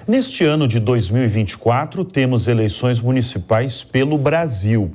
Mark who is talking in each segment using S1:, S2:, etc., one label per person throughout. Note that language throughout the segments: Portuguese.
S1: Neste ano de 2024, temos eleições municipais pelo Brasil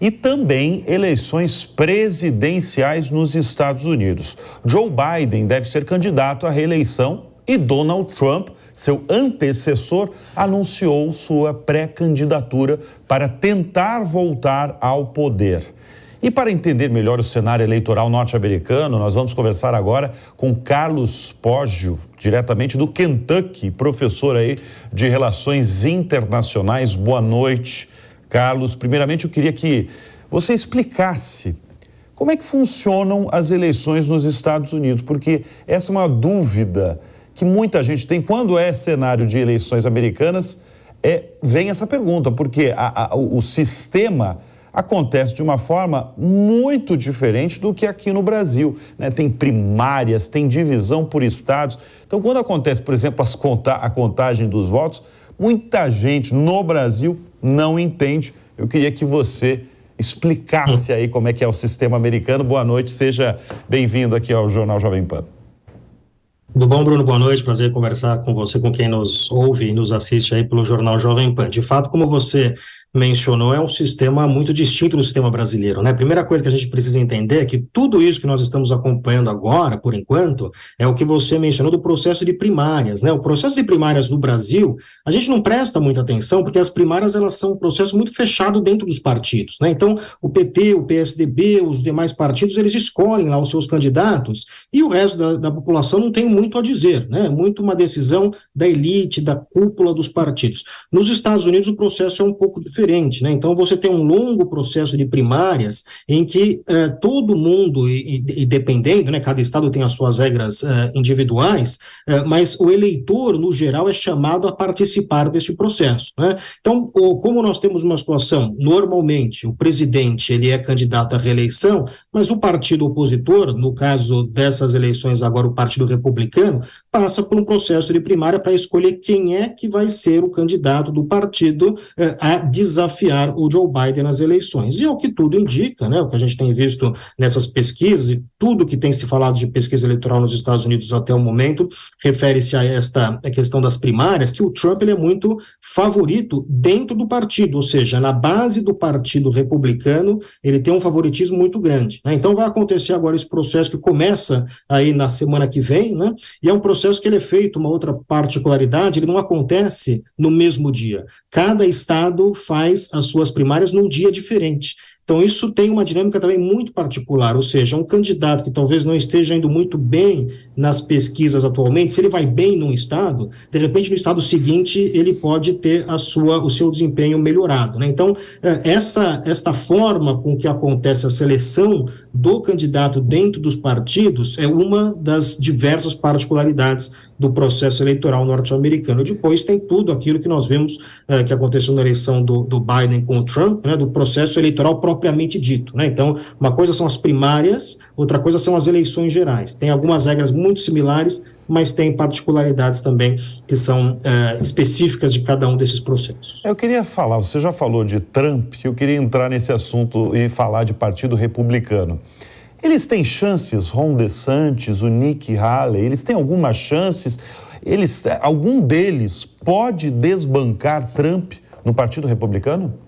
S1: e também eleições presidenciais nos Estados Unidos. Joe Biden deve ser candidato à reeleição e Donald Trump, seu antecessor, anunciou sua pré-candidatura para tentar voltar ao poder. E para entender melhor o cenário eleitoral norte-americano, nós vamos conversar agora com Carlos Poggio, diretamente do Kentucky, professor aí de Relações Internacionais. Boa noite, Carlos. Primeiramente, eu queria que você explicasse como é que funcionam as eleições nos Estados Unidos, porque essa é uma dúvida que muita gente tem. Quando é cenário de eleições americanas, vem essa pergunta, porque o sistema acontece de uma forma muito diferente do que aqui no Brasil, né? Tem primárias, tem divisão por estados. Então, quando acontece, por exemplo, a contagem dos votos, muita gente no Brasil não entende. Eu queria que você explicasse aí como é que é o sistema americano. Boa noite, seja bem-vindo aqui ao Jornal Jovem Pan.
S2: Tudo bom, Bruno? Boa noite, prazer conversar com você, com quem nos ouve e nos assiste aí pelo Jornal Jovem Pan. De fato, como você mencionou, é um sistema muito distinto do sistema brasileiro, né? A primeira coisa que a gente precisa entender é que tudo isso que nós estamos acompanhando agora, por enquanto, é o que você mencionou do processo de primárias, né? O processo de primárias do Brasil, a gente não presta muita atenção, porque as primárias, elas são um processo muito fechado dentro dos partidos, né? Então, o PT, o PSDB, os demais partidos, eles escolhem lá os seus candidatos e o resto da população não tem muito a dizer, né? Muito uma decisão da elite, da cúpula dos partidos. Nos Estados Unidos, o processo é um pouco diferente, né? Então, você tem um longo processo de primárias em que todo mundo, e dependendo, né, cada estado tem as suas regras individuais, mas o eleitor, no geral, é chamado a participar desse processo, né? Então, como nós temos uma situação, normalmente, o presidente, ele é candidato à reeleição, mas o partido opositor, no caso dessas eleições agora, o Partido Republicano, passa por um processo de primária para escolher quem é que vai ser o candidato do partido a desafiar o Joe Biden nas eleições. E é o que tudo indica, né, o que a gente tem visto nessas pesquisas e tudo que tem se falado de pesquisa eleitoral nos Estados Unidos até o momento, refere-se a esta questão das primárias, que o Trump ele é muito favorito dentro do partido, ou seja, na base do Partido Republicano, ele tem um favoritismo muito grande, né? Então vai acontecer agora esse processo que começa aí na semana que vem, né? E é um processo que ele é feito, uma outra particularidade, ele não acontece no mesmo dia. Cada estado faz as suas primárias num dia diferente. Então, isso tem uma dinâmica também muito particular, ou seja, um candidato que talvez não esteja indo muito bem nas pesquisas atualmente, se ele vai bem num estado, de repente no estado seguinte ele pode ter o seu desempenho melhorado, né? Então, esta forma com que acontece a seleção do candidato dentro dos partidos é uma das diversas particularidades do processo eleitoral norte-americano. Depois tem tudo aquilo que nós vimos que aconteceu na eleição do Biden com o Trump, né, do processo eleitoral propriamente dito, né? Então, uma coisa são as primárias, outra coisa são as eleições gerais. Tem algumas regras muito similares, mas tem particularidades também que são específicas de cada um desses processos.
S1: Eu queria falar, você já falou de Trump, eu queria entrar nesse assunto e falar de Partido Republicano. Eles têm chances, Ron DeSantis, o Nikki Haley, eles têm algumas chances, algum deles pode desbancar Trump no Partido Republicano?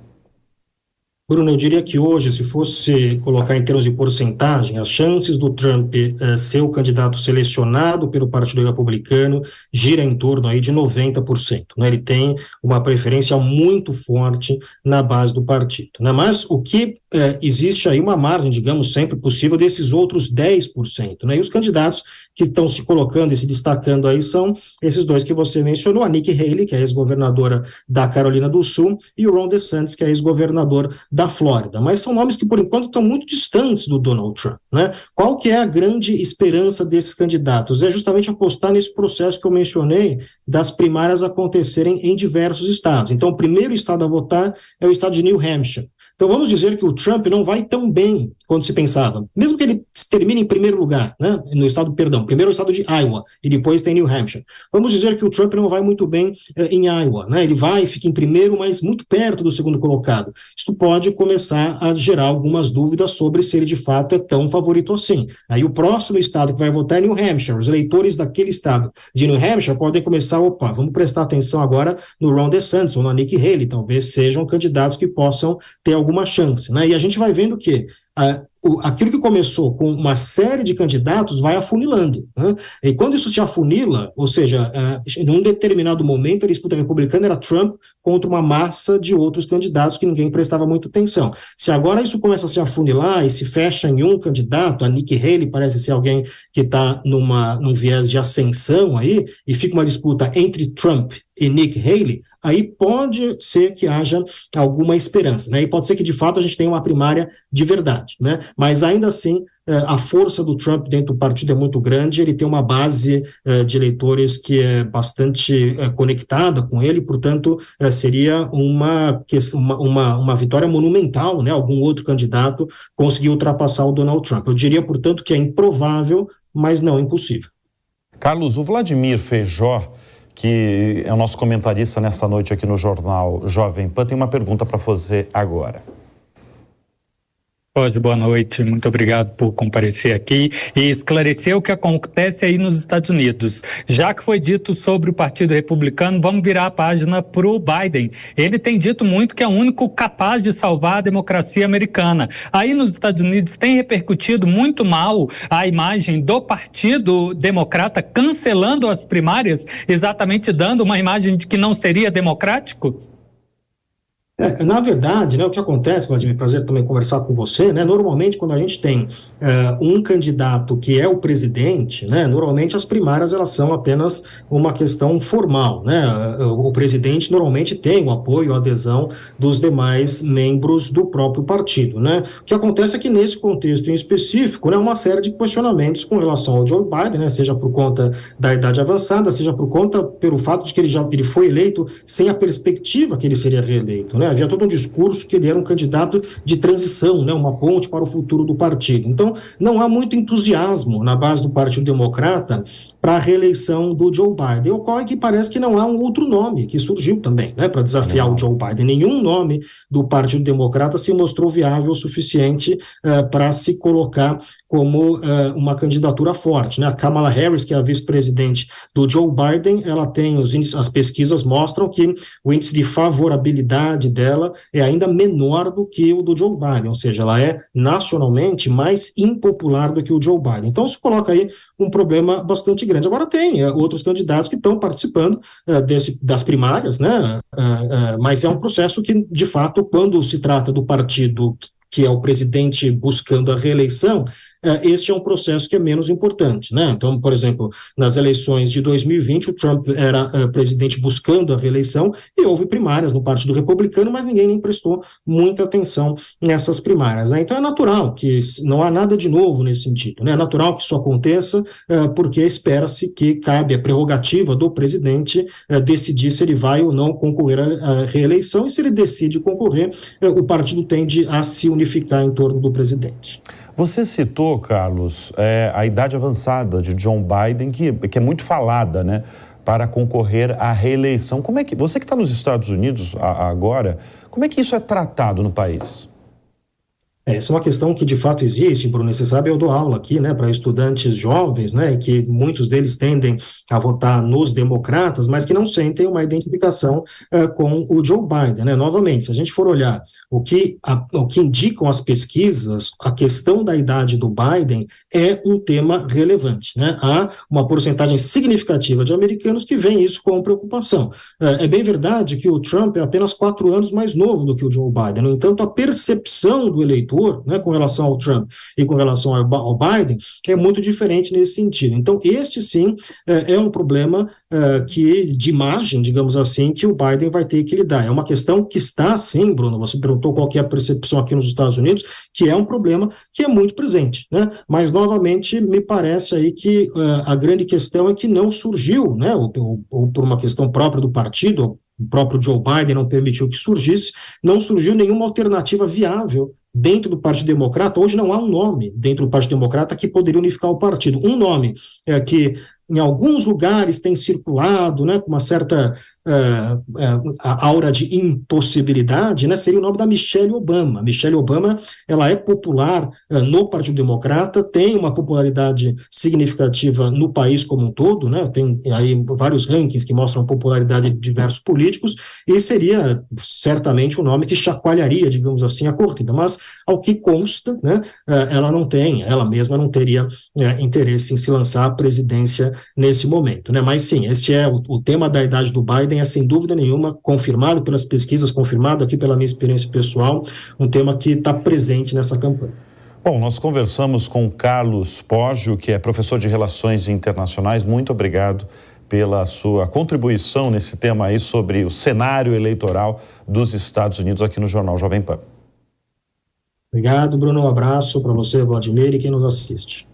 S2: Bruno, eu diria que hoje, se fosse colocar em termos de porcentagem, as chances do Trump ser o candidato selecionado pelo Partido Republicano gira em torno aí de 90%, né? Ele tem uma preferência muito forte na base do partido, né? Mas o que existe aí uma margem, digamos, sempre possível desses outros 10%, né? E os candidatos que estão se colocando e se destacando aí são esses dois que você mencionou, a Nikki Haley, que é ex-governadora da Carolina do Sul, e o Ron DeSantis, que é ex-governador da Flórida. Mas são nomes que, por enquanto, estão muito distantes do Donald Trump, né? Qual que é a grande esperança desses candidatos? É justamente apostar nesse processo que eu mencionei das primárias acontecerem em diversos estados. Então, o primeiro estado a votar é o estado de New Hampshire. Então, vamos dizer que o Trump não vai tão bem quando se pensava, mesmo que ele termine em primeiro lugar, né, primeiro o estado de Iowa, e depois tem New Hampshire. Vamos dizer que o Trump não vai muito bem em Iowa, né, ele vai e fica em primeiro, mas muito perto do segundo colocado. Isso pode começar a gerar algumas dúvidas sobre se ele de fato é tão favorito assim. Aí o próximo estado que vai votar é New Hampshire, os eleitores daquele estado de New Hampshire podem começar, vamos prestar atenção agora no Ron DeSantis ou na Nikki Haley, talvez sejam candidatos que possam ter alguma chance, né, e a gente vai vendo que aquilo que começou com uma série de candidatos vai afunilando, né? E quando isso se afunila, ou seja, em um determinado momento a disputa republicana era Trump contra uma massa de outros candidatos que ninguém prestava muita atenção. Se agora isso começa a se afunilar e se fecha em um candidato, a Nikki Haley parece ser alguém que está num viés de ascensão aí, e fica uma disputa entre Trump e Nikki Haley, aí pode ser que haja alguma esperança, né? E pode ser que, de fato, a gente tenha uma primária de verdade, né? Mas, ainda assim, a força do Trump dentro do partido é muito grande, ele tem uma base de eleitores que é bastante conectada com ele, portanto, seria uma vitória monumental, né? Algum outro candidato conseguir ultrapassar o Donald Trump. Eu diria, portanto, que é improvável, mas não impossível.
S1: Carlos, o Vladimir Feijó, que é o nosso comentarista nessa noite aqui no Jornal Jovem Pan, tem uma pergunta para fazer agora.
S3: Jorge, boa noite, muito obrigado por comparecer aqui e esclarecer o que acontece aí nos Estados Unidos. Já que foi dito sobre o Partido Republicano, vamos virar a página para o Biden. Ele tem dito muito que é o único capaz de salvar a democracia americana. Aí nos Estados Unidos tem repercutido muito mal a imagem do Partido Democrata, cancelando as primárias, exatamente dando uma imagem de que não seria democrático?
S2: Na verdade, né, o que acontece, Vladimir, prazer também conversar com você, né, normalmente quando a gente tem um candidato que é o presidente, né, normalmente as primárias elas são apenas uma questão formal, né, o presidente normalmente tem o apoio, a adesão dos demais membros do próprio partido, né. O que acontece é que nesse contexto em específico, né, uma série de questionamentos com relação ao Joe Biden, né, seja por conta da idade avançada, seja por conta pelo fato de que ele foi eleito sem a perspectiva que ele seria reeleito, né. Havia todo um discurso que ele era um candidato de transição, né, uma ponte para o futuro do partido. Então, não há muito entusiasmo na base do Partido Democrata para a reeleição do Joe Biden. Ocorre que parece que não há um outro nome que surgiu também, né, para desafiar o Joe Biden. Nenhum nome do Partido Democrata se mostrou viável o suficiente para se colocar como uma candidatura forte, né? A Kamala Harris, que é a vice-presidente do Joe Biden, ela tem as pesquisas mostram que o índice de favorabilidade dela é ainda menor do que o do Joe Biden, ou seja, ela é nacionalmente mais impopular do que o Joe Biden. Então, se coloca aí um problema bastante grande. Agora tem outros candidatos que estão participando das primárias, né? Mas é um processo que, de fato, quando se trata do partido que é o presidente buscando a reeleição, este é um processo que é menos importante, né? Então, por exemplo, nas eleições de 2020, o Trump era presidente buscando a reeleição e houve primárias no Partido Republicano, mas ninguém nem prestou muita atenção nessas primárias, né? Então é natural que não há nada de novo nesse sentido, né? É natural que isso aconteça porque espera-se que cabe a prerrogativa do presidente decidir se ele vai ou não concorrer à reeleição, e se ele decide concorrer, o partido tende a se unificar em torno do presidente.
S1: Você citou, Carlos, a idade avançada de John Biden, que é muito falada, né, para concorrer à reeleição. Como é que você que está nos Estados Unidos agora, como é que isso é tratado no país?
S2: Essa é uma questão que de fato existe, Bruno. Você sabe, eu dou aula aqui, né, para estudantes jovens, né, que muitos deles tendem a votar nos democratas, mas que não sentem uma identificação com o Joe Biden, né. Novamente, se a gente for olhar o que indicam as pesquisas, a questão da idade do Biden é um tema relevante, né. Há uma porcentagem significativa de americanos que veem isso com preocupação. É bem verdade que o Trump é apenas 4 anos mais novo do que o Joe Biden. No entanto, a percepção do eleitor, né, com relação ao Trump e com relação ao Biden, é muito diferente nesse sentido. Então, este sim é um problema de imagem, digamos assim, que o Biden vai ter que lidar. É uma questão que está, sim, Bruno, você perguntou qual que é a percepção aqui nos Estados Unidos, que é um problema que é muito presente, né? Mas, novamente, me parece aí que a grande questão é que não surgiu, né, ou por uma questão própria do partido, o próprio Joe Biden não permitiu que surgisse, não surgiu nenhuma alternativa viável dentro do Partido Democrata, hoje não há um nome dentro do Partido Democrata que poderia unificar o partido. Um nome que em alguns lugares tem circulado, né, com uma certa aura de impossibilidade, né, seria o nome da Michelle Obama. Michelle Obama, ela é popular no Partido Democrata, tem uma popularidade significativa no país como um todo, né, tem aí vários rankings que mostram a popularidade de diversos políticos, e seria certamente um nome que chacoalharia, digamos assim, a corrida, mas ao que consta, né, ela mesma não teria interesse em se lançar à presidência nesse momento, né, mas sim, este é o tema da idade do Biden, é sem dúvida nenhuma confirmado pelas pesquisas, confirmado aqui pela minha experiência pessoal, um tema que está presente nessa campanha.
S1: Bom, nós conversamos com Carlos Poggio, que é professor de Relações Internacionais. Muito obrigado pela sua contribuição nesse tema aí sobre o cenário eleitoral dos Estados Unidos aqui no Jornal Jovem Pan.
S2: Obrigado, Bruno. Um abraço para você, Vladimir, e quem nos assiste.